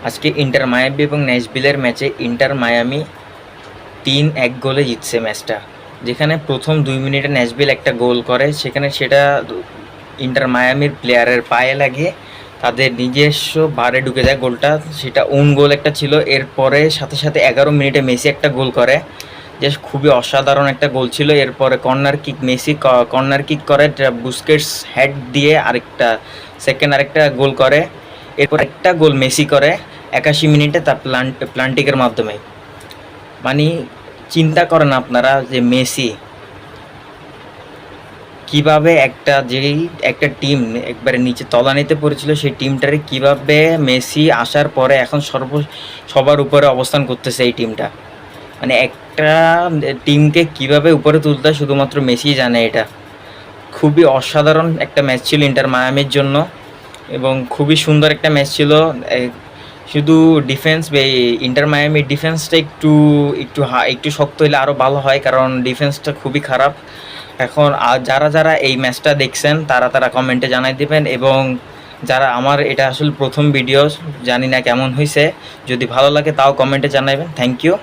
আজকে inter Miami এবং ন্যাশভিলের ম্যাচে ইন্টার মায়ামি 3-1 গোলে জিতছে ম্যাচটা। যেখানে প্রথম 2 মিনিটে ন্যাশভিল একটা গোল করে, সেটা ইন্টার মায়ামির প্লেয়ারের পায়ে লাগে তাদের নিজস্ব বারে ঢুকে যায় গোলটা। সেটা ওন গোল একটা ছিল। এরপরে সাথে সাথে 11 মিনিটে মেসি একটা গোল করে, যে খুবই অসাধারণ একটা গোল ছিল। এরপরে corner kick, Messi corner kick করে, বুস্কেটস হেড দিয়ে আরেকটা গোল করে। এরপর একটা গোল মেসি করে 81 মিনিটে তার প্লান্টিকের মাধ্যমে। মানে চিন্তা করেন আপনারা যে মেসি কিভাবে একটা টিম একবারে নিচে তলানিতে পড়েছিল, সেই টিমটারে কিভাবে মেসি আসার পরে এখন সবার উপরে অবস্থান করতেছে এই টিমটা। মানে একটা টিমকে কিভাবে উপরে তুলতে হয় শুধুমাত্র মেসি জানে। এটা খুবই অসাধারণ একটা ম্যাচ ছিল ইন্টার মায়ামির জন্য, এবং খুবই সুন্দর একটা ম্যাচ ছিল। শুধু ডিফেন্স, ইন্টার মায়ামির ডিফেন্সটা একটু শক্ত হলে আরও ভালো হয়, কারণ ডিফেন্সটা খুবই খারাপ। এখন যারা এই ম্যাচটা দেখছেন তারা কমেন্টে জানাই দিবেন, এবং যারা আমার এটা আসলে প্রথম ভিডিও, জানি না কেমন হয়েছে, যদি ভালো লাগে তাও কমেন্টে জানাবেন। Thank you.